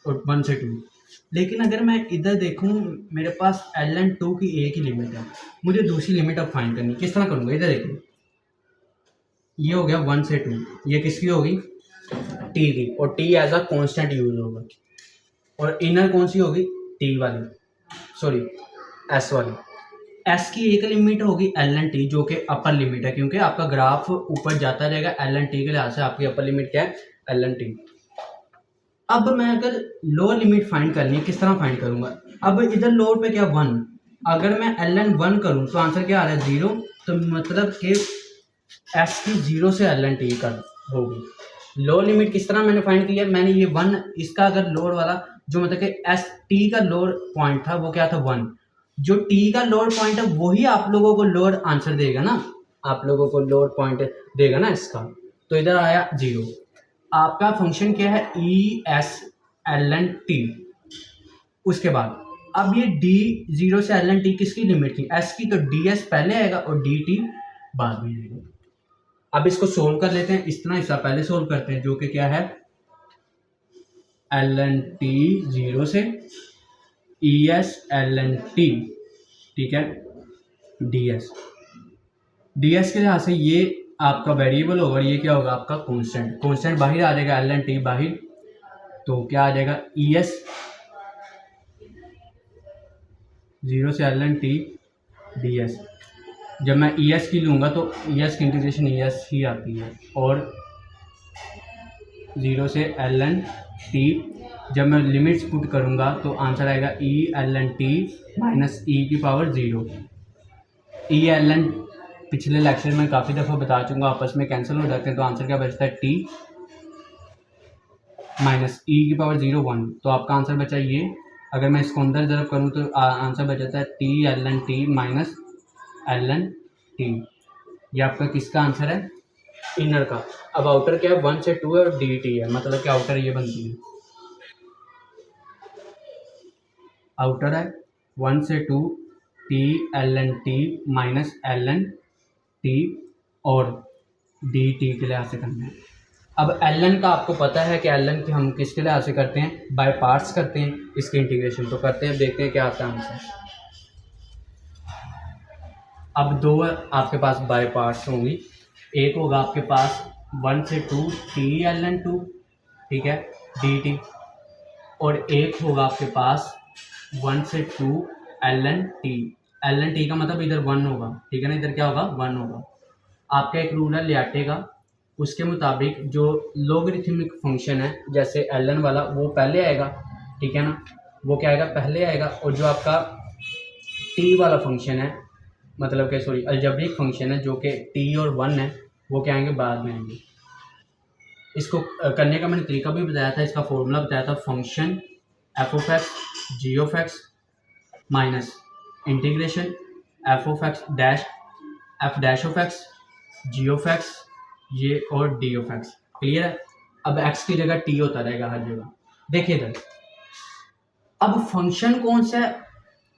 और 1 से 2। लेकिन अगर मैं इधर देखूं, मेरे पास ln 2 की एक ही लिमिट है, मुझे दूसरी लिमिट अब फाइंड करनी। किस तरह करूँगा, इधर देखो, ये हो गया 1 से 2, ये किसकी होगी, T की, और T as a constant use होगा। और इनर कौन सी होगी, T वाली, सॉरी S वाली। एस की एक लिमिट होगी एल एन टी जो कि अपर लिमिट है, क्योंकि आपका ग्राफ ऊपर जाता रहेगा एल एन टी के लिहाज से आपकी अपर लिमिट क्या है एल एन टी। अब मैं अगर लोअर लिमिट फाइंड करनी है किस तरह फाइंड करूंगा, अब इधर लोअर पे क्या 1, अगर मैं एल एन 1 करूँ तो आंसर क्या आ रहा है 0, तो मतलब कि एस की 0 से एल एन टी कर होगी। लोअर लिमिट किस तरह मैंने फाइंड किया, मैंने ये 1 इसका अगर लोअर वाला जो मतलब कि एस टी का लोअर पॉइंट था वो क्या था 1, जो टी का लोअर पॉइंट है वही आप लोगों को लोअर आंसर देगा ना, आप लोगों को लोअर पॉइंट देगा ना इसका, तो इधर आया 0। आपका फंक्शन क्या है e s l N T. उसके बाद अब ये डी 0 से एल एन टी किसकी लिमिट थी एस की, तो डी एस पहले आएगा और डी टी बाद में आएगा। अब इसको सोल्व कर लेते हैं, इतना हिस्सा पहले सोल्व करते हैं जो कि क्या है एल एन टी 0 से e s l N t, ठीक है डी एस, डी एस के लिहाज से ये आपका वेरिएबल होगा और ये क्या होगा आपका कांस्टेंट, कांस्टेंट बाहर आ जाएगा एल एन टी बाहर, तो क्या आ जाएगा ई एस 0 से l N t d s. जब मैं ई एस की लूँगा तो ई एस की इंटीग्रेशन ई एस ही आती है, और 0 से एल एन टी जब मैं लिमिट्स पुट करूँगा तो आंसर आएगा E L N T minus E की पावर 0। ई एल एन पिछले लेक्चर में काफ़ी दफ़ा बता चुका, आपस में कैंसिल हो जाते हैं, तो आंसर क्या बचता है टी माइनस ई की पावर 0 1, तो आपका आंसर बचा ये। अगर मैं इसको अंदर तरफ करूँ तो आंसर बचाता है t L N T minus l N t. ये आपका किसका आंसर है इनर का। अब आउटर क्या है 1 से 2 है और डी टी है, मतलब कि आउटर ये बनती है, आउटर है 1 से 2 t L N T minus l N t और डी टी के लिहाज से करना है। अब एल एन का आपको पता है कि एल एन की हम किसके लिहाज से करते हैं बाय पार्ट्स करते हैं इसकी इंटीग्रेशन, तो करते हैं देखते हैं क्या आता है आंसर। अब दो आपके पास बाय पार्ट्स होंगी, एक होगा आपके पास 1 से 2 टी एल एन 2, ठीक है डी टी, और एक होगा आपके पास 1 से 2 L N t, L N t का मतलब इधर 1 होगा, ठीक है ना, इधर क्या होगा 1 होगा। आपका एक रूल है लियाटे का, उसके मुताबिक जो लोगरिथमिक फंक्शन है जैसे एल एन वाला वो पहले आएगा, ठीक है ना, वो क्या आएगा पहले आएगा, और जो आपका टी वाला फंक्शन है मतलब कि सॉरी अलजेब्रिक फंक्शन है जो कि टी और 1 है वो क्या आएंगे बाद में आएंगे। इसको करने का मैंने तरीका भी बताया था, इसका फॉर्मूला बताया था, function f of x g of x minus integration f of x dash f dash of x g of x ये और डी ऑफ एक्स। क्लियर है। अब एक्स की जगह टी होता रहेगा हर जगह। देखिए इधर अब फंक्शन कौन सा है,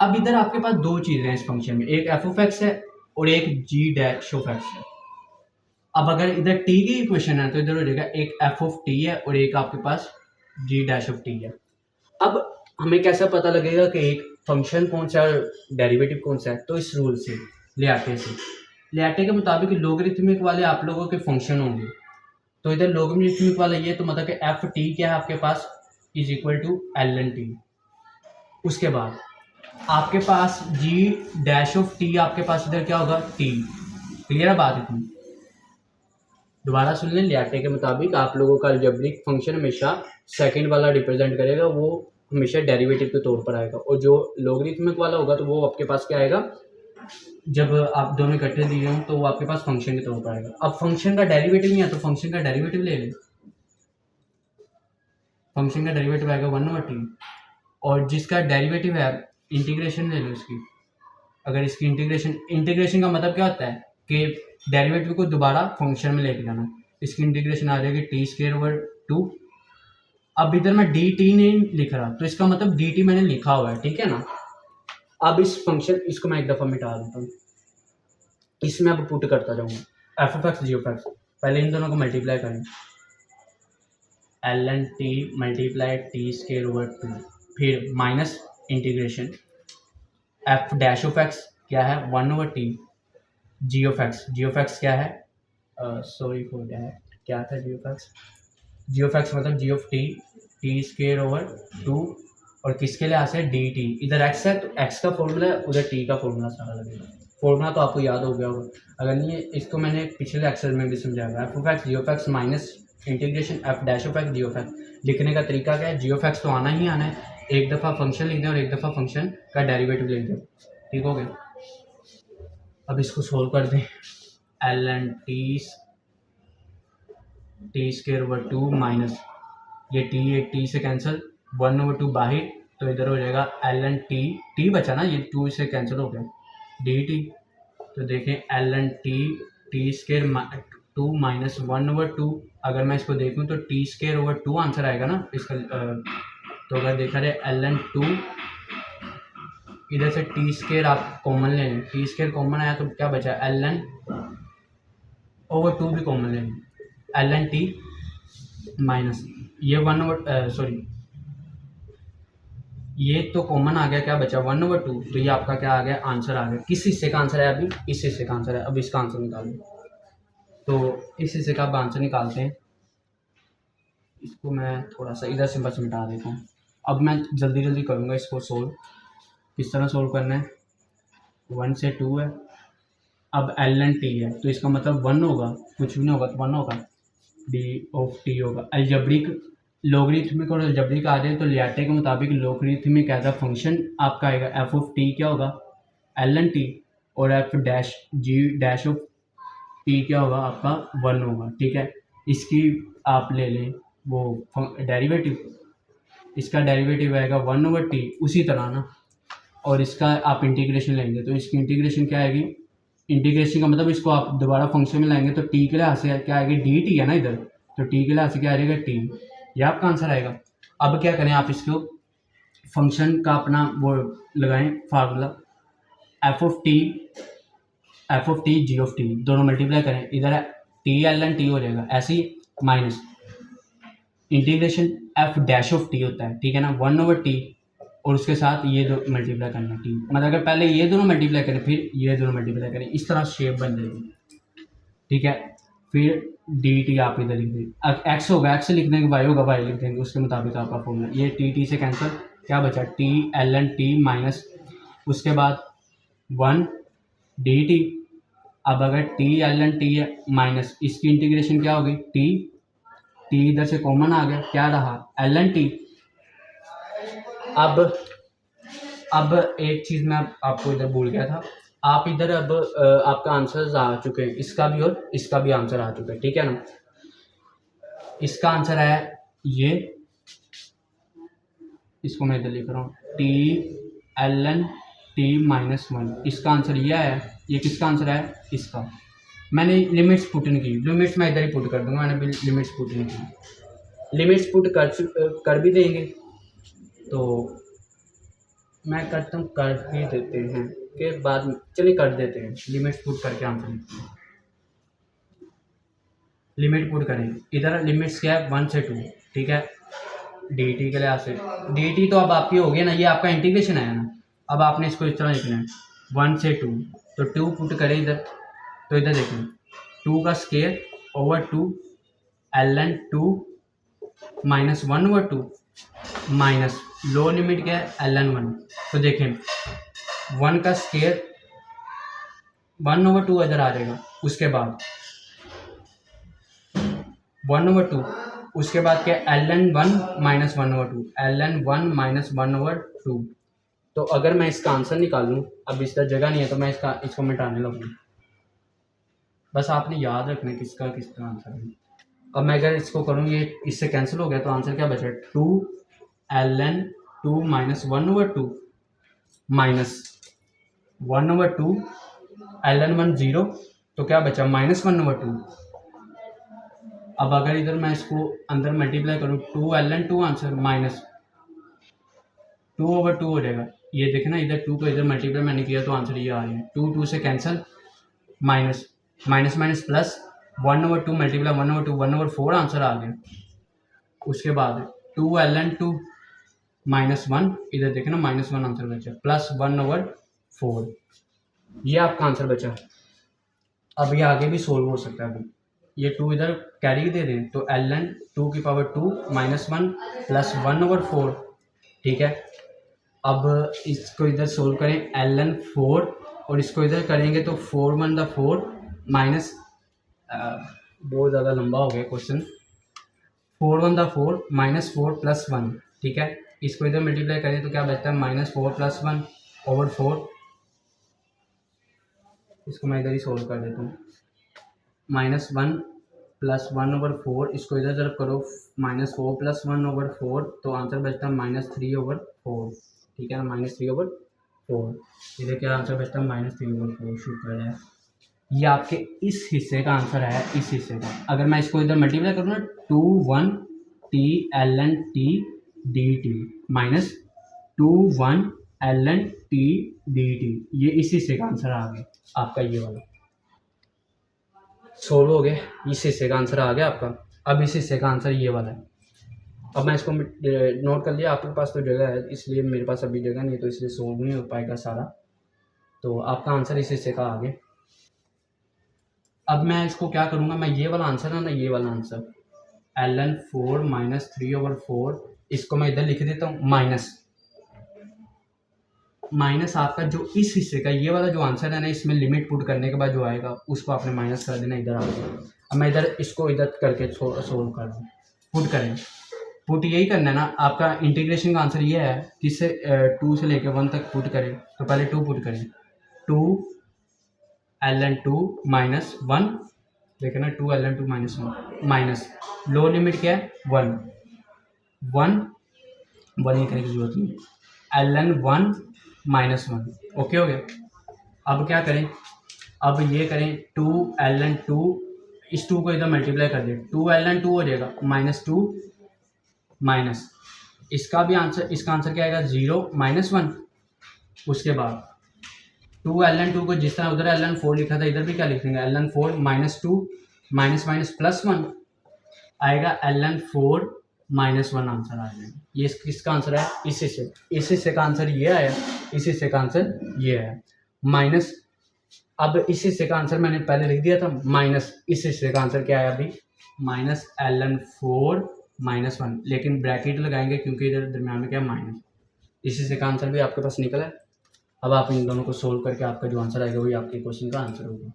अब इधर आपके पास दो चीज़ें हैं इस फंक्शन में, एक एफ ऑफ एक्स है और एक जी डैश ऑफ एक्स है। अब अगर इधर टी की इक्वेशन है तो इधर हो जाएगा एक एफ ऑफ टी है और एक आपके पास जी डैश ऑफ टी है। अब हमें कैसा पता लगेगा कि एक फंक्शन कौन सा है डेरिवेटिव कौन सा है, तो इस रूल से लियाटे के मुताबिक लोगरिथमिक वाले आप लोगों के फंक्शन होंगे, तो इधर लोगरिथमिक वाला ये तो मतलब कि एफ टी क्या है आपके पास is equal to L N T. उसके बाद आपके पास जी डैश ऑफ टी आपके पास इधर क्या होगा टी। क्लियर है बात इतनी, दोबारा सुन लें, लियाटे के मुताबिक आप लोगों का अलजेब्रिक फंक्शन हमेशा सेकंड वाला रिप्रेजेंट करेगा, वो हमेशा डेरिवेटिव के तौर पर आएगा, और जो लोगरिथमिक वाला होगा तो वो आपके पास क्या आएगा जब आप दोनों इकट्ठे दिए हों तो वो आपके पास फंक्शन के तौर पर आएगा। अब फंक्शन का डेरिवेटिव नहीं है तो फंक्शन का डेरिवेटिव ले लें, फंक्शन का डेरिवेटिव आएगा 1/t, और जिसका डेरिवेटिव है इंटीग्रेशन ले लो इसकी। अगर इसकी इंटीग्रेशन का मतलब क्या होता है कि डेरिवेटिव को दोबारा फंक्शन में लेके जाना, इसकी इंटीग्रेशन आ जाएगी टी स्क्वायर ओवर 2। अब इधर मैं डी टी नहीं लिख रहा तो इसका मतलब डी टी मैंने लिखा हुआ है, ठीक है ना। अब इस फंक्शन इसको मैं एक दफ़ा मिटा देता हूँ, इसमें अब पुट करता जाऊँगा f of x g of x, पहले इन दोनों को मल्टीप्लाई करें l N t multiply t square over 2, फिर minus integration F dash of x क्या है 1/t जी ऑफ एक्स क्या है सॉरी फॉर दैट क्या था जी ऑफ एक्स मतलब G of T T square over 2 और किसके लिए से डी टी, इधर एक्स है तो एक्स का फॉर्मूला है, उधर टी का फॉर्मूला सारा लगेगा। फॉर्मूला तो आपको याद हो गया होगा, अगर नहीं इसको मैंने पिछले लेक्चर में भी समझाया। F of x g of x minus integration F dash of x g of x. लिखने का तरीका क्या है, जी ऑफ एक्स तो आना ही आना है, एक दफ़ा फंक्शन लिख दें और एक दफ़ा फंक्शन का डेरिवेटिव लिख दें, ठीक हो गया। अब इसको सोल्व कर दें, l N t square over 2 minus ये टी से कैंसिल, 1/2 बाहर, तो इधर हो जाएगा एल एन टी बचा ना, ये 2 से कैंसिल हो गया, डी टी। तो देखें l N t square 2 minus 1/2, अगर मैं इसको देखूं तो टी स्क्र ओवर 2 आंसर आएगा ना इसका। तो अगर देखा जाए एल एन 2, इधर से टी स्क्र आप कॉमन ले लें, टी स्क्र कॉमन आया तो क्या बचा, एल एन ओवर 2 भी कॉमन ले लें, एल एन टी माइनस ये 1/, सॉरी ये तो कॉमन आ गया, क्या बचा 1/2, तो ये आपका क्या आ गया, आंसर आ गया। किस हिस्से का आंसर है, अभी इस हिस्से का आंसर है। अब इसका आंसर निकालें, तो इस हिस्से का अब आंसर निकालते हैं। इसको मैं थोड़ा सा इधर से बस मिटा देता हूँ। अब मैं जल्दी जल्दी करूँगा इसको सोल्व। किस तरह सोल्व करना है, 1 से 2 है, अब एल एन टी है तो इसका मतलब 1 होगा, कुछ भी नहीं होगा तो 1 होगा, डी ऑफ टी होगा। अलजब्रिक लॉगरिथमिक और अलजब्रिक आ जाए तो लियाटे के मुताबिक लॉगरिथमिक एज अ फंक्शन आपका आएगा एफ ऑफ टी क्या होगा, एल एन टी, और f dash g dash of t क्या होगा आपका 1 होगा, ठीक है। इसकी आप ले लें वो डेरिवेटिव, इसका डेरिवेटिव आएगा 1/t, उसी तरह ना, और इसका आप इंटीग्रेशन लेंगे तो इसकी इंटीग्रेशन क्या आएगी, इंटीग्रेशन का मतलब इसको आप दोबारा फंक्शन में लाएंगे तो टी के लिहाज से क्या आएगी, डी टी है ना इधर, तो टी के लिहाज से क्या आ जाएगा, टी, यह आपका आंसर आएगा। अब क्या करें, आप इसको फंक्शन का अपना वो लगाएं formula, F of T G of T दोनों मल्टीप्लाई करें, इधर टी एल एन टी हो जाएगा, ऐसे ही minus integration F dash of T होता है, ठीक है ना, 1/t, और उसके साथ ये दो मल्टीप्लाई करना टी, मतलब अगर पहले ये दोनों मल्टीप्लाई करें फिर ये दोनों मल्टीप्लाई करें, इस तरह शेप बन जाएगी, ठीक है। फिर डी टी आप इधर लिख देंगे, एक्स होगा एक्स लिख देंगे, वाई होगा वाई लिख देंगे, उसके मुताबिक आपका फॉर्मूला, ये टी से कैंसिल, क्या बचा, t L N T minus, उसके बाद 1 डी टी। अब अगर टी एल एन टी है माइनस, इसकी इंटीग्रेशन क्या होगी, टी इधर से कॉमन आ गया, क्या रहा, एल एन टी। अब एक चीज़ मैं आपको इधर भूल गया था, आप इधर अब आपका आंसर आ चुके हैं, इसका भी और इसका भी आंसर आ चुका है, ठीक है ना। इसका आंसर है ये, इसको मैं इधर लिख रहा हूँ, t L N T minus 1, इसका आंसर ये है। ये किसका आंसर है, इसका। मैंने लिमिट्स पुट नहीं की, लिमिट्स मैं इधर ही पुट कर दूंगा, मैंने भी लिमिट्स पुट नहीं की, लिमिट्स पुट कर भी देंगे तो मैं करता हूँ, कर ही देते हैं के बाद में, चलिए कर देते हैं, लिमिट्स पुट करके आंसर लिखते हैं। लिमिट पुट करें, इधर लिमिट्स क्या है 1 से 2, ठीक है, डी टी के लिए से, डी टी तो अब आपकी हो गई ना, ये आपका इंटीग्रेशन है ना, अब आपने इसको इस तरह लिखना है 1 से 2, तो 2 पुट करें इधर, तो इधर देखें 2 का square over 2 L N 2 minus 1/2 minus low limit क्या है एल एन 1, तो देखें 1 का स्क्वायर 1/2 इधर आ जाएगा, उसके बाद 1/2, उसके बाद क्या l n 1 minus 1/2, l n 1 minus 1/2। तो अगर मैं इसका आंसर निकालूं, अब इस तरह जगह नहीं है तो मैं इसको मिटाने लगूँ, बस आपने याद रखना किसका किस तरह आंसर है। अब मैं अगर इसको करूँ, ये इससे कैंसिल हो गया तो आंसर क्या बचा, 2 L N 2 minus 1/2 minus 1/2 l n 1 0, तो क्या बचा माइनस 1/2। अब अगर इधर मैं इसको अंदर मल्टीप्लाई करूँ, 2 एल एन 2 आंसर माइनस 2/2 हो जाएगा, ये देखना इधर 2 को इधर मल्टीप्लाई मैंने किया तो आंसर ये आ रहा है, 2 से cancel, minus minus minus plus 1/2 multiply 1/2 1/4 answer आ गया। उसके बाद 2 एल एन 2 माइनस 1, इधर देखना माइनस 1 आंसर बचा, प्लस 1/4, ये आपका आंसर बचा। अब ये आगे भी सोल्व हो सकता है, अभी ये 2 इधर कैरी दे दें तो एल एन 2 की पावर 2 माइनस 1 प्लस 1/4, ठीक है। अब इसको इधर सोल्व करें ln 4 और इसको इधर करेंगे तो 4 1 द 4 माइनस बहुत ज़्यादा लंबा हो गया क्वेश्चन। 4 1 द 4 माइनस 4 प्लस 1, ठीक है। इसको इधर मल्टीप्लाई करें तो क्या बचता है माइनस 4 प्लस 1 ओवर 4। इसको मैं इधर ही सोल्व कर देता हूँ। माइनस 1 प्लस 1 ओवर 4, इसको इधर जब करो माइनस 4 प्लस 1 ओवर 4 तो आंसर बचता है माइनस 3 ओवर 4, ठीक है ना, माइनस 3 ओवर 4। इधर क्या आंसर बचता है माइनस 3 ओवर 4। शुक्र है, ये आपके इस हिस्से का आंसर है, इस हिस्से का। अगर मैं इसको इधर मल्टीप्लाई करूँ ना 2 1 t ln t dt minus 2 1 ln t dt, ये इस हिस्से का आंसर आ गया आपका, ये वाला सोल्व हो गया। इस हिस्से का आंसर आ गया आपका। अब इस हिस्से का आंसर ये वाला है। अब मैं इसको नोट कर लिया, आपके पास तो जगह है इसलिए मेरे पास अभी जगह नहीं है, तो इसलिए सोल्व नहीं हो पाएगा सारा। तो आपका आंसर इस हिस्से का आ गया। अब मैं इसको क्या करूँगा, मैं ये वाला आंसर है ना, ये वाला आंसर ln 4 माइनस 3 ओवर 4, इसको मैं इधर लिख देता हूँ माइनस आपका जो इस हिस्से का ये वाला जो आंसर है ना, इसमें लिमिट पुट करने के बाद जो आएगा उसको आपने माइनस कर देना इधर आके। अब मैं इधर इसको इधर करके सोल्व कर दूँ, पुट करें, पुट यही करना है ना आपका। इंटीग्रेशन का आंसर ये है कि इससे 2 से लेकर 1 तक पुट करें, तो पहले 2 पुट करें, 2 ln 2 माइनस 1, देखें ना 2 ln 2 minus 1 minus low limit क्या है 1 1 1 करने की जरूरत नहीं, ln 1 माइनस 1, ओके हो गया। अब क्या करें, अब ये करें 2 ln 2, इस 2 को इधर मल्टीप्लाई कर दें, 2 ln 2 हो जाएगा माइनस 2 माइनस इसका भी आंसर, इसका आंसर क्या आएगा 0 माइनस 1। उसके बाद 2 ln 2 को जिस तरह उधर ln 4 लिखा था इधर भी क्या लिख देंगे ln 4 minus 2 minus minus plus 1 आएगा ln 4 माइनस 1 आंसर आ जाएगा। ये किसका आंसर है, इस हिस्से का आंसर ये आया, इस हिस्से का आंसर ये है माइनस। अब इस हिस्से का आंसर मैंने पहले लिख दिया था माइनस, इस हिस्से का आंसर क्या है अभी माइनस ln 4 माइनस 1, लेकिन ब्रैकेट लगाएंगे क्योंकि इधर दरम्यान में क्या माइनस। इस हिस्से का आंसर भी आपके पास निकला है। अब आप इन दोनों को सोल्व करके आपका जो आंसर आएगा वही आपके क्वेश्चन का आंसर होगा।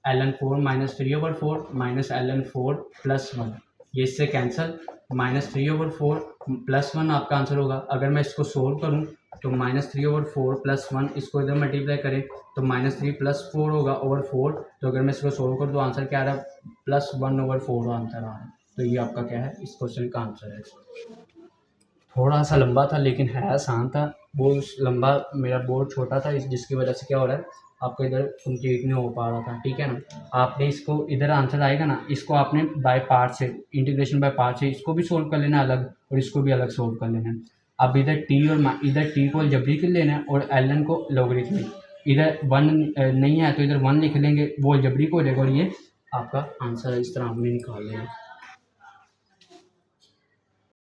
ln 4 minus 3 over 4 minus ln 4 plus 1, ये इससे कैंसिल, माइनस 3 ओवर 4 प्लस 1 आपका आंसर होगा। अगर मैं इसको सोल्व करूं तो माइनस 3 ओवर 4 प्लस 1, इसको इधर मल्टीप्लाई करें तो माइनस 3 प्लस 4 होगा ओवर 4। तो अगर मैं इसको सोल्व करूँ तो आंसर क्या आ रहा है प्लस 1 ओवर 4 आंसर आ रहा है। तो ये आपका क्या है, इस क्वेश्चन का आंसर है। थोड़ा सा लंबा था लेकिन है आसान था। बहुत लंबा, मेरा बोर्ड छोटा था जिसकी वजह से क्या हो रहा है आपको इधर कंप्लीट नहीं हो पा रहा था, ठीक है ना। आपने इसको इधर आंसर आएगा ना, इसको आपने बाय पार्ट से, इंटीग्रेशन बाय पार्ट से इसको भी सोल्व कर लेना अलग और इसको भी अलग सोल्व कर लेना। अब इधर टी और इधर टी को अलजेब्रिक लेना है और ln को लॉगरिथमिक। इधर 1 नहीं है तो इधर 1 लिख लेंगे, वो अलजेब्रिक हो जाएगा और ये आपका आंसर इस तरह हमने निकाल लेना।